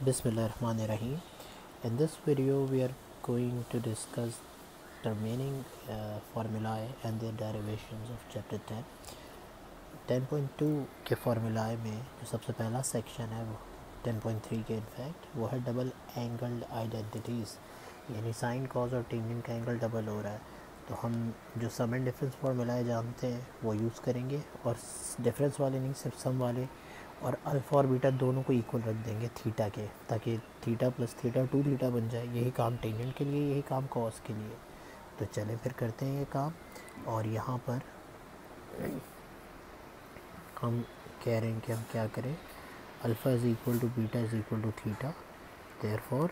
Bismillahirrahmanirrahim. In this video, we are going to discuss the remaining formulae and their derivations of chapter 10. 10.2 के formulae में जो सबसे पहला section है वो 10.3 के इनफैक्ट वो है डबल एंगल्ड आइडेंटिटीज़, यानी साइन कॉज और टेंजेंट का एंगल डबल हो रहा है तो हम जो सम एंड डिफरेंस फार्मूलाए जानते हैं वो यूज़ करेंगे और डिफरेंस वाले नहीं सिर्फ सम वाले, और अल्फ़ा और बीटा दोनों को इक्वल रख देंगे थीटा के, ताकि थीटा प्लस थीटा 2 थीटा बन जाए। यही काम टेंजेंट के लिए, यही काम कॉस के लिए। तो चलें फिर करते हैं ये काम। और यहाँ पर हम कह रहे हैं कि हम क्या करें, alpha is equal to beta is equal to theta, therefore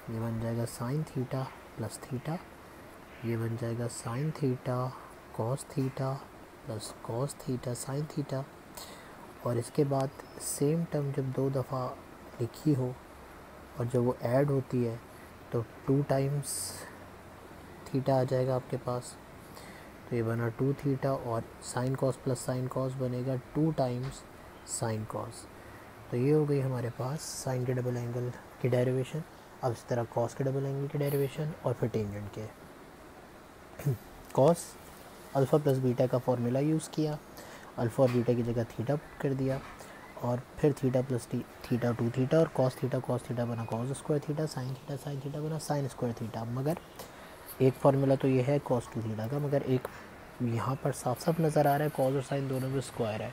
ये बन जाएगा साइन थीटा प्लस थीटा, ये बन जाएगा sine theta cos theta plus cos theta sine theta. और इसके बाद सेम टर्म जब दो दफ़ा लिखी हो और जब वो ऐड होती है तो 2 टाइम्स थीटा आ जाएगा आपके पास, तो ये बना 2 थीटा, और sine cos plus sine cos बनेगा 2 टाइम्स साइन कॉस। तो ये हो गई हमारे पास साइन के डबल एंगल की डेरिवेशन। अब इस तरह कॉस के डबल एंगल की डेरिवेशन और फिर टेंजेंट के। कॉस अल्फ़ा प्लस बीटा का फॉर्मूला यूज़ किया, अल्फ़ा और बीटा की जगह थीटा पुट कर दिया, और फिर थीटा प्लस थीटा 2 थीटा, और कॉस थीटा बना cos square theta, sine theta बना साइन स्क्वायर थीटा। मगर एक फार्मूला तो ये है कॉस 2 थीटा का, मगर एक यहाँ पर साफ साफ नज़र आ रहा है कॉस और साइन दोनों में स्क्वायर है,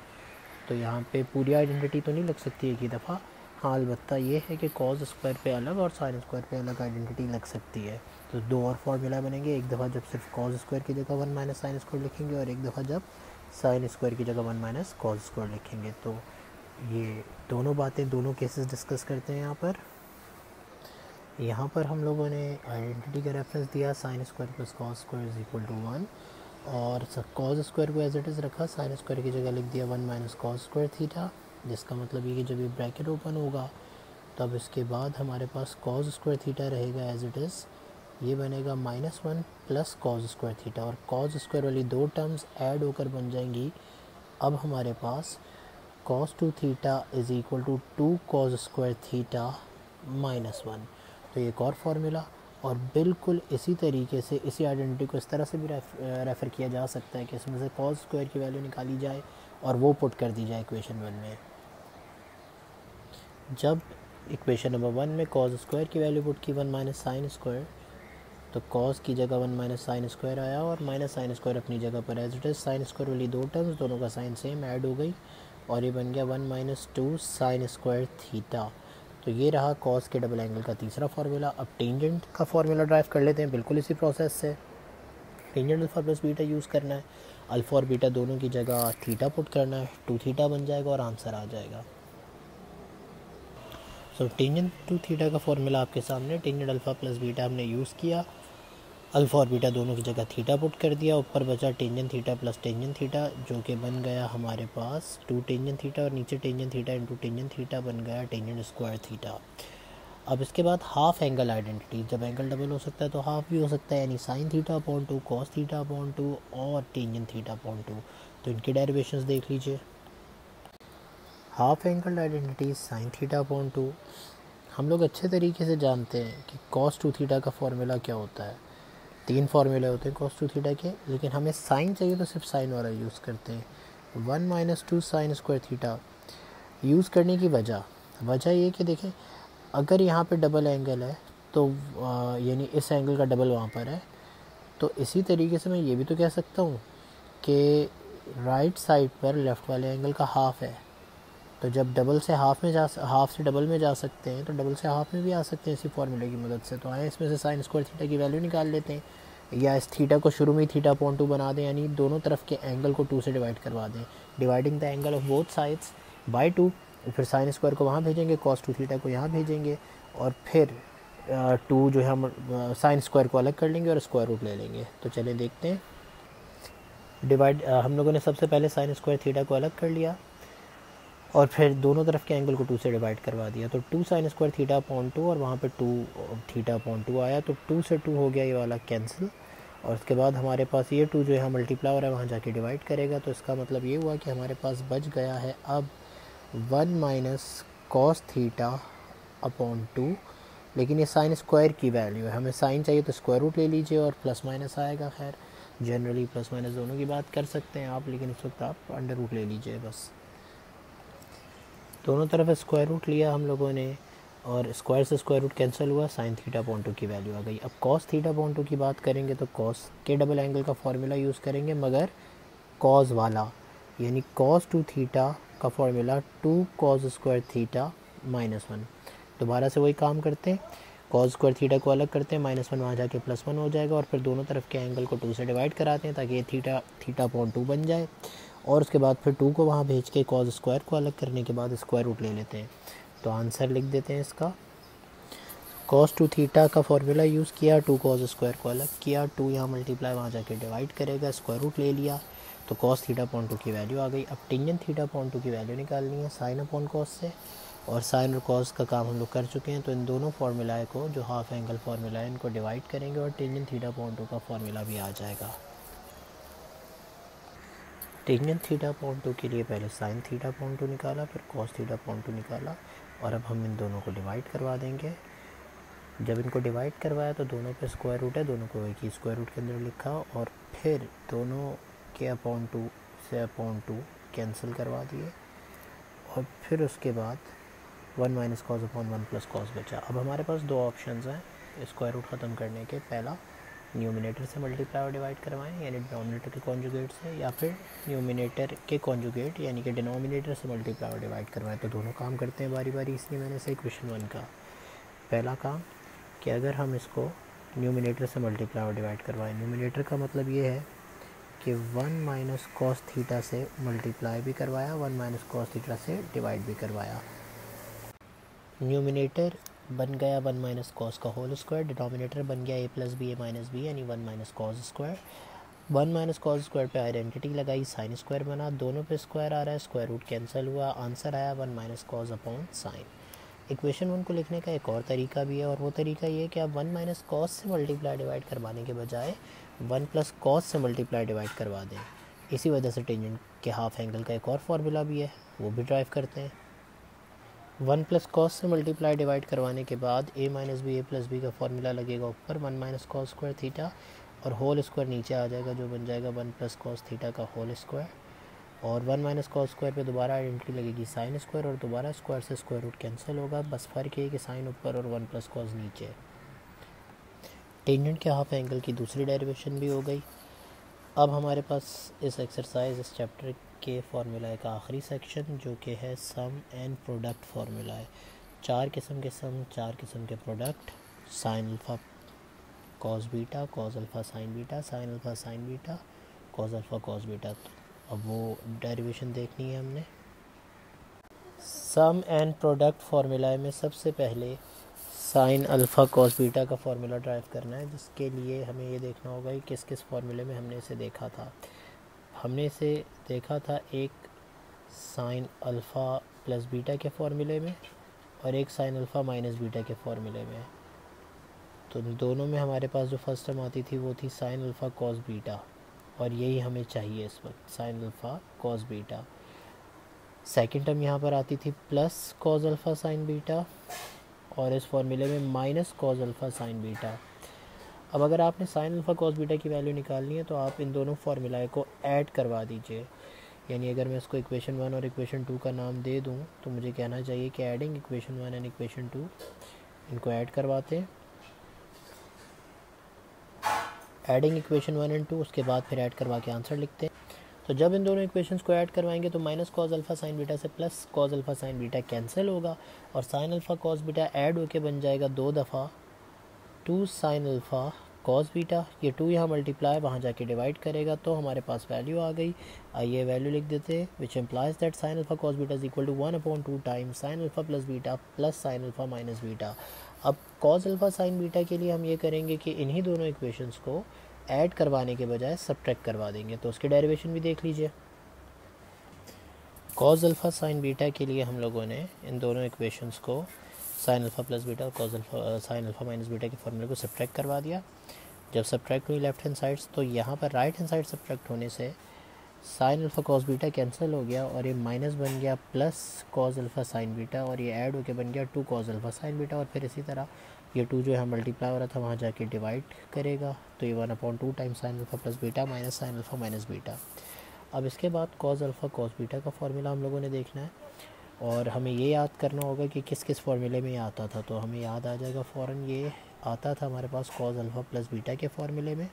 तो यहाँ पे पूरी आइडेंटिटी तो नहीं लग सकती एक ही दफ़ा। हाँ, अलबत्ता ये है कि कॉस स्क्वायर पे अलग और साइन स्क्वायर पे अलग आइडेंटिटी लग सकती है। तो 2 और फार्मूला बनेंगे, एक दफ़ा जब सिर्फ कॉस स्क्वायर की जगह 1 माइनस साइन स्क्वायर लिखेंगे, और एक दफ़ा जब साइन स्क्वायर की जगह 1 माइनस कॉस स्क्वायर लिखेंगे। तो ये दोनों बातें, दोनों केसेस डिस्कस करते हैं यहाँ पर हम लोगों ने आइडेंटिटी का रेफरेंस दिया sine square plus cos square is equal to 1, और कॉस स्क्वायर को एज इट इज़ रखा, साइन स्क्वायर की जगह लिख दिया 1 माइनस कॉस स्क्वायर थीटा, जिसका मतलब ये कि जब ये ब्रैकेट ओपन होगा तब इसके बाद हमारे पास कॉस स्क्वायर थीटा रहेगा एज इट इज़, ये बनेगा -1 प्लस कॉस स्क्वायर थीटा, और कॉस स्क्वायर वाली 2 टर्म्स ऐड होकर बन जाएंगी। अब हमारे पास cos 2 theta is equal to 2 cos square theta -1। तो ये एक और फार्मूला, और बिल्कुल इसी तरीके से इसी आइडेंटिटी को इस तरह से भी रेफ़र किया जा सकता है कि इसमें से कॉस स्क्वायर की वैल्यू निकाली जाए और वो पुट कर दी जाए इक्वेशन 1 में। जब इक्वेशन नंबर 1 में कॉस स्क्वायर की वैल्यू पुट की 1 माइनस साइन स्क्वायर, तो कॉस की जगह 1 माइनस साइन स्क्वायर आया, और माइनस साइन स्क्वायर अपनी जगह पर as it is, sine square वाली 2 टर्म्स दोनों का साइन सेम ऐड हो गई, और ये बन गया 1 माइनस 2 साइन स्क्वायर थीटा। तो ये रहा कॉस के डबल एंगल का तीसरा फार्मूला। अब टेंजेंट का फार्मूला ड्राइव कर लेते हैं बिल्कुल इसी प्रोसेस से। Tangent alpha plus beta use करना है, अल्फ़ा और बीटा दोनों की जगह थीटा पुट करना है, 2 थीटा बन जाएगा और आंसर आ जाएगा। सो टेंजेंट 2 थीटा का फार्मूला आपके सामने, टेंजेंट अल्फ़ा प्लस बीटा हमने यूज़ किया, अल्फ़ा और बीटा दोनों की जगह थीटा पुट कर दिया, ऊपर बचा tangent theta plus tangent theta, जो कि बन गया हमारे पास 2 टेंजेंट थीटा, और नीचे tangent theta into tangent theta बन गया टेंजेंट स्क्वायर थीटा। अब इसके बाद हाफ एंगल आइडेंटिटी, जब एंगल डबल हो सकता है तो हाफ भी हो सकता है, यानी sine theta upon 2 cos theta upon 2 और टेंजेंट थीटा अपॉन 2। तो इनकी डेरिवेशंस देख लीजिए। Half angle identity sine theta upon 2, हम लोग अच्छे तरीके से जानते हैं कि कॉस 2 थीटा का फॉर्मूला क्या होता है। 3 फार्मूले होते हैं कॉस 2 थीटा के, लेकिन हमें साइन चाहिए तो सिर्फ साइन वाला यूज़ करते हैं। 1 minus 2 sine square theta use करने की वजह ये कि देखें, अगर यहाँ पे डबल एंगल है तो यानी इस एंगल का डबल वहाँ पर है, तो इसी तरीके से मैं ये भी तो कह सकता हूँ कि राइट साइड पर लेफ़्ट वाले एंगल का हाफ़ है, तो जब डबल से हाफ़ से डबल में जा सकते हैं तो डबल से हाफ़ में भी आ सकते हैं इसी फार्मूले की मदद से। तो आए इसमें से साइन स्क्वायर थीटा की वैल्यू निकाल लेते हैं, या इस थीटा को शुरू में ही थीटा अपॉन 2 बना दें, यानी दोनों तरफ के एंगल को 2 से डिवाइड करवा दें, dividing the angle of both sides by 2। फिर साइन स्क्वायर को वहाँ भेजेंगे, कॉस 2 थीटा को यहाँ भेजेंगे, और फिर 2 जो है हम साइन स्क्वायर को अलग कर लेंगे और स्क्वायर रूट ले लेंगे। तो चलिए देखते हैं। हम लोगों ने सबसे पहले साइन स्क्वायर थीटा को अलग कर लिया, और फिर दोनों तरफ के एंगल को 2 से डिवाइड करवा दिया, तो 2 साइन स्क्वायर थीटा अपॉन 2, और वहाँ पे 2 थीटा अपॉन 2 आया, तो 2 से 2 हो गया ये वाला कैंसिल, और उसके बाद हमारे पास ये 2 जो है मल्टीप्लाई हो रहा है वहाँ जाके डिवाइड करेगा। तो इसका मतलब ये हुआ कि हमारे पास बच गया है अब 1 माइनस कॉस थीटा अपॉन 2, लेकिन ये साइन स्क्वायर की वैल्यू है, हमें साइन चाहिए तो स्क्वायर रूट ले लीजिए और प्लस माइनस आएगा। खैर जनरली प्लस माइनस दोनों की बात कर सकते हैं आप, लेकिन इस वक्त आप अंडर रूट ले लीजिए बस। दोनों तरफ स्क्वायर रूट लिया हम लोगों ने और स्क्वायर से स्क्वायर रूट कैंसिल हुआ, साइन थीटा अपॉन 2 की वैल्यू आ गई। अब कॉस थीटा अपॉन 2 की बात करेंगे तो कॉस के डबल एंगल का फॉर्मूला यूज़ करेंगे, मगर कॉस वाला, यानी कॉस 2 थीटा का फॉर्मूला 2 कॉस स्क्वायर थीटा -1। दोबारा से वही काम करते हैं, कॉस स्क्वायर थीटा को अलग करते हैं, -1 वहाँ जाके +1 हो जाएगा और फिर दोनों तरफ के एंगल को 2 से डिवाइड कराते हैं ताकि ये थीटा अपॉन 2 बन जाए। और उसके बाद फिर 2 को वहाँ भेज के कॉस स्क्वायर को अलग करने के बाद स्क्वायर रूट ले लेते हैं। तो आंसर लिख देते हैं इसका, कॉस 2 थीटा का फॉर्मूला यूज़ किया, 2 कॉस स्क्वायर को अलग किया, 2 यहाँ मल्टीप्लाई वहाँ जाके डिवाइड करेगा, स्क्वायर रूट ले लिया तो कॉस थीटा अपॉन 2 की वैल्यू आ गई। अब टेंजेंट थीटा अपॉन 2 की वैल्यू निकालनी है साइन अपॉन कॉस से, और साइन और कॉस का काम हम लोग कर चुके हैं। तो इन दोनों फार्मूलाए को, जो हाफ एंगल फार्मूला है, इनको डिवाइड करेंगे और टेंजेंट थीटा अपॉन 2 का फार्मूला भी आ जाएगा। टेंजेंट थीटा अपॉन 2 के लिए पहले साइन थीटा अपॉन 2 निकाला, फिर कॉस थीटा अपॉन 2 निकाला, और अब हम इन दोनों को डिवाइड करवा देंगे। जब इनको डिवाइड करवाया तो दोनों पे स्क्वायर रूट है, दोनों को एक ही स्क्वायर रूट के अंदर लिखा और फिर दोनों के अपॉन 2 से अपॉन 2 कैंसिल करवा दिए और फिर उसके बाद 1 minus cos upon 1 plus cos बचा। अब हमारे पास दो ऑप्शंस हैं स्क्वायर रूट ख़त्म करने के, पहला न्यूमिनेटर से मल्टीप्लाई और डिवाइड करवाएं यानी डिनोमिनेटर के कॉन्जुगेट से, या फिर न्यूमिनेटर के कॉन्जुगेट यानी कि डिनोमिनेटर से मल्टीप्लाई और डिवाइड करवाएं। तो दोनों काम करते हैं बारी बारी, इसलिए मैंने से क्वेश्चन 1 का पहला काम कि अगर हम इसको न्यूमिनेटर से मल्टीप्लाई और डिवाइड करवाएं, न्यूमिनेटर का मतलब ये है कि 1 माइनस कॉस थीटा से मल्टीप्लाई भी करवाया, 1 माइनस कॉस थीटा से डिवाइड भी करवाया। न्यूमिनेटर बन गया 1 माइनस कॉस का होल स्क्वायर, डिनोमिनेटर बन गया a plus b, a minus b यानी 1 minus cos square. 1 minus cos square पे आइडेंटिटी लगाई, साइन स्क्वायर बना, दोनों पे स्क्वायर आ रहा है, स्क्वायर रूट कैंसिल हुआ, आंसर आया 1 minus cos upon sine. Equation 1 को लिखने का एक और तरीका भी है, और वो तरीका ये है कि आप 1 माइनस कॉस से मल्टीप्लाई डिवाइड करवाने के बजाय 1 प्लस कॉस से मल्टीप्लाई डिवाइड करवा दें। इसी वजह से टेंजेंट के हाफ एंगल का एक और फार्मूला भी है, वो भी ड्राइव करते हैं। 1 प्लस कॉस से मल्टीप्लाई डिवाइड करवाने के बाद a minus b a plus b का फार्मूला लगेगा ऊपर, 1 माइनस कॉस स्क्वायर थीटा, और होल स्क्वायर नीचे आ जाएगा जो बन जाएगा 1 प्लस कॉस थीटा का होल स्क्वायर, और 1 माइनस कॉस स्क्वायर पे दोबारा आइडेंटिटी लगेगी साइन स्क्वायर, और दोबारा स्क्वायर से स्क्वायर रूट कैंसिल होगा, बस फ़र्क है कि साइन ऊपर और 1 प्लस कॉस नीचे। टेंजेंट के हाफ एंगल की दूसरी डेरिवेशन भी हो गई। अब हमारे पास इस एक्सरसाइज, इस चैप्टर के फार्मूला का आखिरी सेक्शन जो कि है सम एंड प्रोडक्ट फार्मूला है। 4 किस्म के सम, 4 किस्म के product, sign alpha cos beta, cos alpha sine beta, sine alpha sine beta, cos alpha cos beta. तो अब वो डेरिवेशन देखनी है हमने। सम एंड प्रोडक्ट फार्मूला में सबसे पहले साइन अल्फ़ा कॉस बीटा का फार्मूला ड्राइव करना है, जिसके लिए हमें ये देखना होगा कि किस किस फार्मूले में हमने इसे देखा था। हमने इसे देखा था एक साइन अल्फ़ा प्लस बीटा के फार्मूले में और एक साइन अल्फ़ा माइनस बीटा के फार्मूले में। तो दोनों में हमारे पास जो फर्स्ट टर्म आती थी वो थी साइन अल्फ़ा कॉस बीटा, और यही हमें चाहिए इस वक्त, sign alpha cos beta. Second term यहाँ पर आती थी plus cos alpha sine beta, और इस फार्मूले में minus cos alpha sine beta. अब अगर आपने साइन अल्फ़ा कॉस बीटा की वैल्यू निकालनी है तो आप इन दोनों फार्मूलाए को ऐड करवा दीजिए। यानी अगर मैं इसको इक्वेशन 1 और इक्वेशन 2 का नाम दे दूं तो मुझे कहना चाहिए कि ऐडिंग इक्वेशन 1 एंड इक्वेशन 2, इनको ऐड करवाते हैं। ऐडिंग इक्वेशन 1 एंड 2, उसके बाद फिर ऐड करवा के आंसर लिखते हैं। तो जब इन दोनों इक्वेशंस को ऐड करवाएंगे तो minus cos alpha sine beta से plus cos alpha sine beta cancel होगा, और sine alpha cos beta add होके बन जाएगा 2 दफ़ा 2 साइन अल्फ़ा कॉस बीटा। ये 2 यहाँ मल्टीप्लाई वहाँ जाके डिवाइड करेगा तो हमारे पास वैल्यू आ गई। आइए वैल्यू लिख देते हैं, which implies that sine alpha cos beta is equal to 1/2 times sine alpha plus beta plus sine alpha minus beta. अब कॉस अल्फ़ा साइन बीटा के लिए हम ये करेंगे कि इन्हीं दोनों इक्वेशंस को ऐड करवाने के बजाय सब्ट्रैक्ट करवा देंगे। तो उसकी डेरिवेशन भी देख लीजिए। कॉस अल्फ़ा साइन बीटा के लिए हम लोगों ने इन दोनों इक्वेशंस को साइन अल्फ़ा प्लस बीटा और cos alpha sign alpha minus beta के फॉर्मूले को सब्ट्रैक्ट करवा दिया। जब सब्ट्रैक्ट हुई लेफ्ट हैंड साइड्स तो यहाँ पर राइट हैंड साइड सब्ट्रैक्ट होने से sign alpha cos beta cancel हो गया और ये माइनस बन गया plus cos alpha sine beta, और ये ऐड होके बन गया 2 कॉस अल्फ़ा साइन बीटा, और फिर इसी तरह ये 2 जो है मल्टीप्लाई हो रहा था वहाँ जाके डिवाइड करेगा, तो ये 1/2 times sine alpha plus beta minus sine alpha minus beta. अब इसके बाद कॉस अल्फ़ा कॉस बीटा का फार्मूला हम लोगों ने देखना है, और हमें ये याद करना होगा कि किस किस फार्मूले में ये आता था। तो हमें याद आ जाएगा फ़ौरन, ये आता था हमारे पास कॉस अल्फ़ा प्लस बीटा के फार्मूले में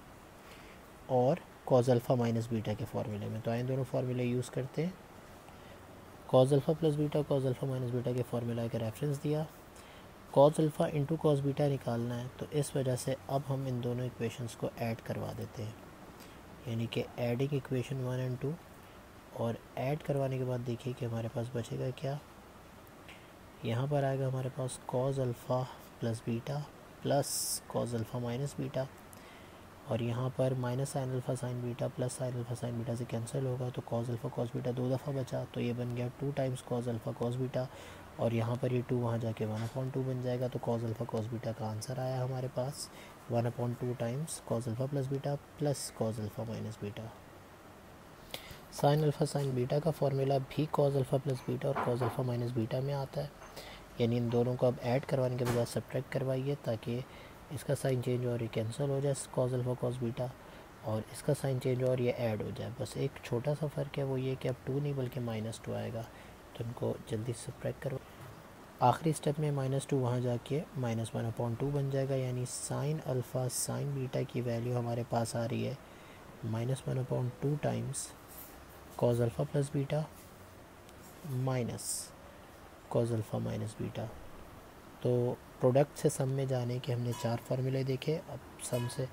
और कॉस अल्फ़ा माइनस बीटा के फार्मूले में। तो आए दोनों फार्मूले यूज़ करते हैं। Cos alpha plus beta cos alpha minus beta के फार्मूला का रेफरेंस दिया, cos alpha into cos beta निकालना है, तो इस वजह से अब हम इन दोनों इक्वेशंस को ऐड करवा देते हैं, यानी कि एडिंग इक्वेशन 1 एंड 2। और ऐड करवाने के बाद देखिए कि हमारे पास बचेगा क्या। यहाँ पर आएगा हमारे पास cos alpha plus beta plus cos alpha minus beta, और यहाँ पर minus sine alpha sine beta plus sine alpha sine beta से कैंसिल होगा, तो कॉस अल्फ़ा कॉस बीटा 2 दफ़ा बचा, तो ये बन गया 2 times cos alpha cos beta, और यहाँ पर ये 2 वहाँ जाके 1/2 बन जाएगा। तो कॉस अल्फ़ा कॉस बीटा का आंसर आया हमारे पास 1/2 times cos alpha plus beta plus cos alpha minus beta. Sine alpha sine beta का फार्मूला भी कॉस अल्फ़ा प्लस बीटा और कॉस अल्फ़ा माइनस बीटा में आता है, यानी इन दोनों को अब ऐड करवाने के बजाय सब्ट्रैक्ट करवाइए, ताकि इसका साइन चेंज और ये कैंसिल हो जाए कॉस अल्फ़ा कॉस बीटा, और इसका साइन चेंज और ये ऐड हो जाए। बस एक छोटा सा फ़र्क है, वो ये कि अब 2 नहीं बल्कि -2 आएगा, तो इनको जल्दी सब्ट्रैक्ट करो। आखिरी स्टेप में -2 वहाँ जाके -1/2 बन जाएगा, यानी साइन अल्फ़ा साइन बीटा की वैल्यू हमारे पास आ रही है -1/2 times cos alpha plus beta minus cos alpha minus beta. तो प्रोडक्ट से सम में जाने के हमने 4 फार्मूले देखे। अब सम से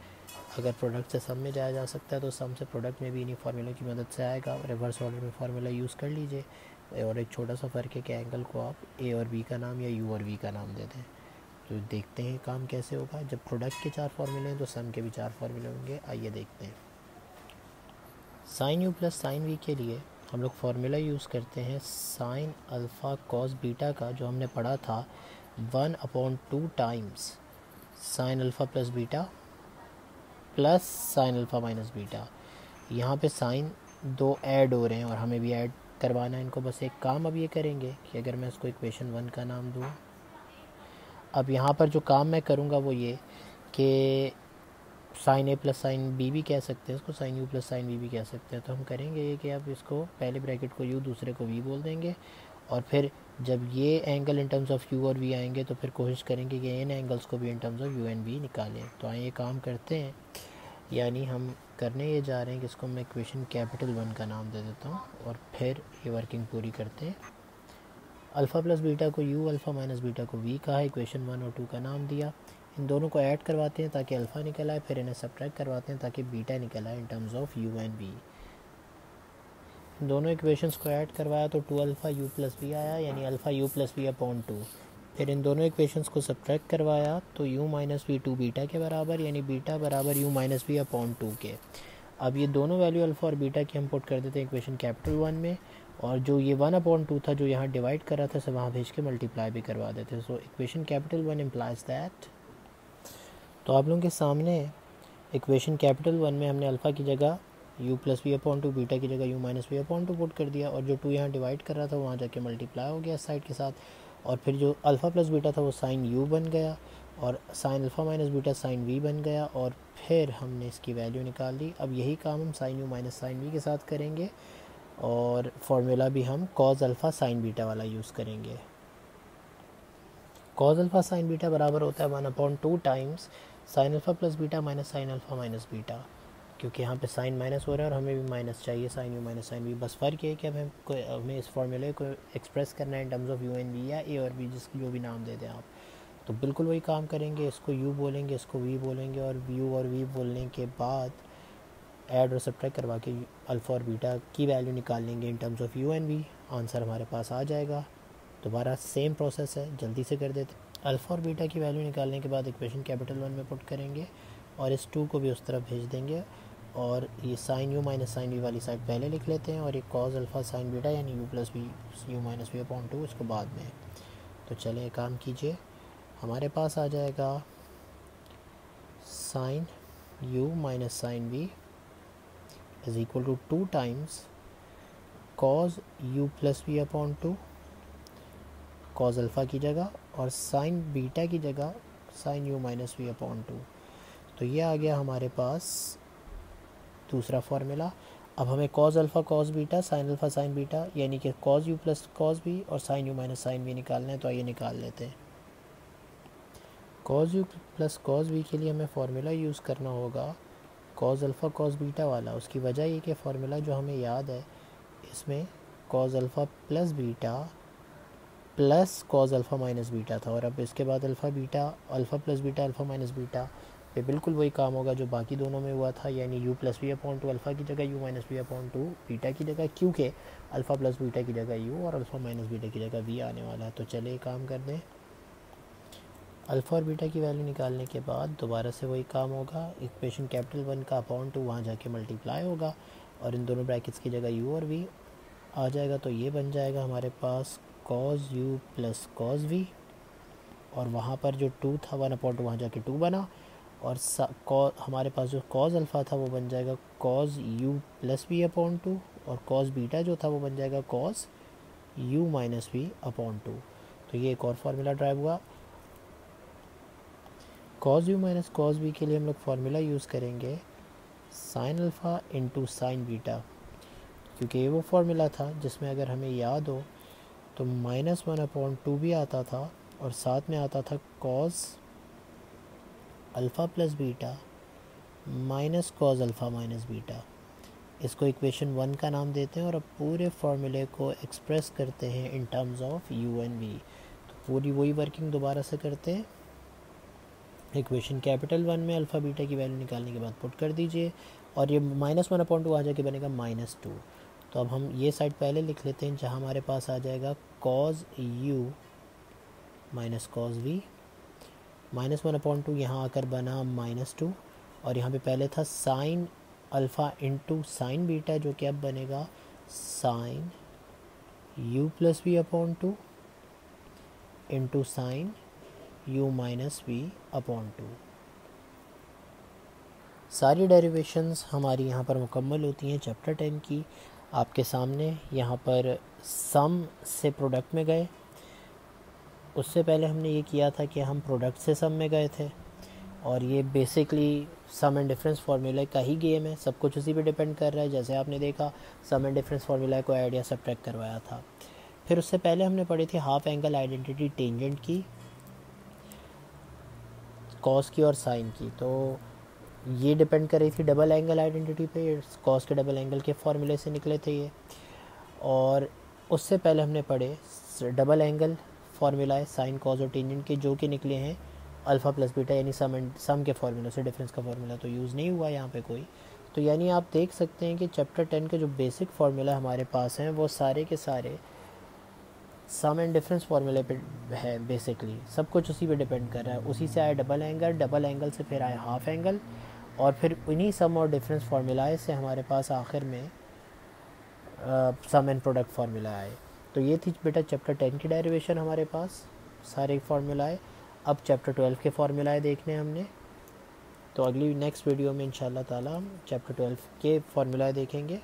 अगर प्रोडक्ट से सम में जाया जा सकता है तो सम से प्रोडक्ट में भी इन्हीं फार्मूले की मदद से आएगा। रिवर्स ऑर्डर में फार्मूला यूज़ कर लीजिए, और एक छोटा सा फ़र्क है कि एंगल को आप ए और बी का नाम या यू और वी का नाम दे दें। तो देखते हैं काम कैसे होगा। जब प्रोडक्ट के 4 फार्मूले हैं तो सम के भी 4 फार्मूले होंगे। आइए देखते हैं। Sine u plus sine v के लिए हम लोग फार्मूला यूज़ करते हैं साइन अल्फ़ा कॉस बीटा का, जो हमने पढ़ा था 1/2 times sine alpha plus beta plus sine alpha minus beta. यहाँ पे साइन 2 ऐड हो रहे हैं और हमें भी ऐड करवाना है इनको। बस एक काम अब ये करेंगे कि अगर मैं इसको इक्वेशन 1 का नाम दूँ, अब यहाँ पर जो काम मैं करूँगा वो ये कि sine a plus sine b भी कह सकते हैं इसको, sine u plus sine b भी कह सकते हैं। तो हम करेंगे ये कि अब इसको पहले ब्रैकेट को यू दूसरे को वी बोल देंगे, और फिर जब ये angle in terms of you और वी आएंगे तो फिर कोशिश करेंगे कि इन एंगल्स को भी in terms of u and v निकालें। तो आइए ये काम करते हैं, यानी हम करने ये जा रहे हैं कि इसको मैं इक्वेशन कैपिटल 1 का नाम दे देता हूँ, और फिर ये वर्किंग पूरी करते हैं। अल्फ़ा प्लस बीटा को यू, अल्फ़ा माइनस बीटा को वी कहा, इक्वेशन 1 और 2 का नाम दिया। इन दोनों को ऐड करवाते हैं ताकि अल्फ़ा निकल आए, फिर इन्हें सब्ट्रैक्ट करवाते हैं ताकि बीटा निकल आए in terms of u and v. दोनों इक्वेशंस को ऐड करवाया तो 2 अल्फ़ा यू प्लस वी आया, यानी alpha u plus v upon 2। फिर इन दोनों इक्वेशंस को सब्ट्रैक्ट करवाया तो यू माइनस वी 2 बीटा के बराबर, यानी बीटा बराबर यू माइनस वी अपॉन 2 के। अब ये दोनों वैल्यू अल्फ़ा और बीटा की हम पुट कर देते हैं इक्वेशन कैपिटल 1 में, और जो ये 1/2 था जो यहाँ डिवाइड कर रहा था सब वहाँ भेज के मल्टीप्लाई भी करवा देते हैं। So equation capital 1 implies that. तो आप लोगों के सामने इक्वेशन कैपिटल 1 में हमने अल्फ़ा की जगह u plus v upon 2, beta की जगह u minus v upon 2 put कर दिया, और जो 2 यहाँ डिवाइड कर रहा था वहाँ जाके मल्टीप्लाई हो गया साइड के साथ, और फिर जो अल्फ़ा प्लस बीटा था वो साइन u बन गया, और sine alpha minus beta sine v बन गया, और फिर हमने इसकी वैल्यू निकाल दी। अब यही काम हम sine u minus sine v के साथ करेंगे, और फार्मूला भी हम कॉस अल्फ़ा साइन बीटा वाला यूज़ करेंगे। कॉस अल्फ़ा साइन बीटा बराबर होता है 1/2 times sine alpha plus beta minus sine alpha minus beta, क्योंकि यहाँ पे साइन माइनस हो रहा है और हमें भी माइनस चाहिए, sine u minus sine v. बस फ़र्क ये है कि हमें इस फार्मूले को एक्सप्रेस करना है in terms of u and v या ए और बी, जिसकी जो भी नाम दे दें आप। तो बिल्कुल वही काम करेंगे, इसको यू बोलेंगे, इसको वी बोलेंगे, और यू और वी बोलने के बाद ऐड और सब्ट्रैक्ट करवा के अल्फ़ा और बीटा की वैल्यू निकाल लेंगे in terms of u and v. Answer हमारे पास आ जाएगा। दोबारा सेम प्रोसेस है, जल्दी से कर देते। अल्फ़ा और बीटा की वैल्यू निकालने के बाद इक्वेशन कैपिटल 1 में पुट करेंगे, और इस 2 को भी उस तरफ भेज देंगे, और ये sine u minus sine v वाली साइड पहले लिख लेते हैं, और ये कॉस अल्फ़ा साइन बीटा यानी u plus v u minus v upon 2 इसको बाद में। तो चलें काम कीजिए, हमारे पास आ जाएगा sine u minus sine v is equal to 2 times cos u plus v upon 2, cos alpha की जगह, और साइन बीटा की जगह sine u minus v upon 2। तो ये आ गया हमारे पास दूसरा फार्मूला। अब हमें cos alpha cos beta sine alpha sine beta यानी कि cos u plus cos B और sine u minus sine B निकालना है। तो आइए निकाल लेते हैं। Cos u plus cos B के लिए हमें फार्मूला यूज़ करना होगा कॉज अल्फ़ा कॉज बीटा वाला। उसकी वजह ये कि फार्मूला जो हमें याद है इसमें cos alpha plus beta plus cos alpha minus beta था, और अब इसके बाद alpha beta alpha plus beta alpha minus beta पे बिल्कुल वही काम होगा जो बाकी दोनों में हुआ था, यानी u plus v upon 2 alpha की जगह u minus v upon 2 beta की जगह, क्योंकि अल्फ़ा प्लस बीटा की जगह u और अल्फ़ा माइनस बीटा की जगह v आने वाला है। तो चलिए काम कर दें। अल्फ़ा और बीटा की वैल्यू निकालने के बाद दोबारा से वही काम होगा, इक्वेशन कैपिटल 1 का अपॉन 2 वहाँ जाके मल्टीप्लाई होगा और इन दोनों ब्रैकेट्स की जगह u और v आ जाएगा। तो ये बन जाएगा हमारे पास cos u plus cos v, और वहाँ पर जो 2 था 1 अपॉन 2 वहाँ जाके 2 बना, और हमारे पास जो कॉज अल्फ़ा था वो बन जाएगा cos u plus v upon 2, और कॉज बीटा जो था वो बन जाएगा cos u minus v upon 2। तो ये एक और फार्मूला ड्राइव हुआ। Cos u minus cos B के लिए हम लोग फार्मूला यूज़ करेंगे sine alpha into sine beta, क्योंकि ये वो फार्मूला था जिसमें अगर हमें याद हो तो -1 अपॉन 2 भी आता था और साथ में आता था cos alpha plus beta minus cos alpha minus beta. इसको इक्वेशन 1 का नाम देते हैं और अब पूरे फार्मूले को एक्सप्रेस करते हैं इन terms of u and v। तो पूरी वही वर्किंग दोबारा से करते हैं। इक्वेशन कैपिटल 1 में अल्फ़ा बीटा की वैल्यू निकालने के बाद पुट कर दीजिए, और ये -1 अपॉन 2 आ जाके बनेगा -2। तो अब हम ये साइड पहले लिख लेते हैं जहाँ हमारे पास आ जाएगा cos u minus cause v, -1 upon 2 यहाँ आकर बना -2, और यहाँ पे पहले था sine alpha into sine beta जो कि अब बनेगा sine u plus v upon 2 into sine u minus v upon 2। सारी डेरिवेशंस हमारी यहाँ पर मुकम्मल होती हैं चैप्टर 10 की। आपके सामने यहाँ पर सम से प्रोडक्ट में गए, उससे पहले हमने ये किया था कि हम प्रोडक्ट से सम में गए थे, और ये basically sum and difference formula का ही गेम है, सब कुछ उसी पे डिपेंड कर रहा है। जैसे आपने देखा सम एंड डिफरेंस फार्मूला को ऐड या सब्ट्रैक्ट करवाया था। फिर उससे पहले हमने पढ़ी थी हाफ एंगल आइडेंटिटी टेंजेंट की, कॉस की और साइन की। तो ये डिपेंड कर रही थी डबल एंगल आइडेंटिटी पे, कॉस के डबल एंगल के फार्मूले से निकले थे ये। और उससे पहले हमने पढ़े डबल एंगल फार्मूला है साइन कॉस और टेंजेंट के, जो कि निकले हैं अल्फ़ा प्लस बीटा यानी सम के फार्मूला से। डिफरेंस का फार्मूला तो यूज़ नहीं हुआ यहाँ पे कोई। तो यानी आप देख सकते हैं कि चैप्टर 10 के जो बेसिक फार्मूला हमारे पास हैं वो सारे के सारे सम एंड डिफरेंस फार्मूले पे है। बेसिकली सब कुछ उसी पे डिपेंड कर रहा है। उसी से आया डबल एंगल से फिर आया हाफ एंगल, और फिर उन्हीं सम और डिफरेंस फार्मूलाए से हमारे पास आखिर में सम एंड प्रोडक्ट फार्मूला आए। तो ये थी बेटा चैप्टर 10 की डेरिवेशन हमारे पास सारे फार्मूलाए। अब चैप्टर 12 के फार्मूलाए देखने हमने, तो अगली नेक्स्ट वीडियो में इंशाल्लाह ताला हम चैप्टर 12 के फार्मूलाए देखेंगे।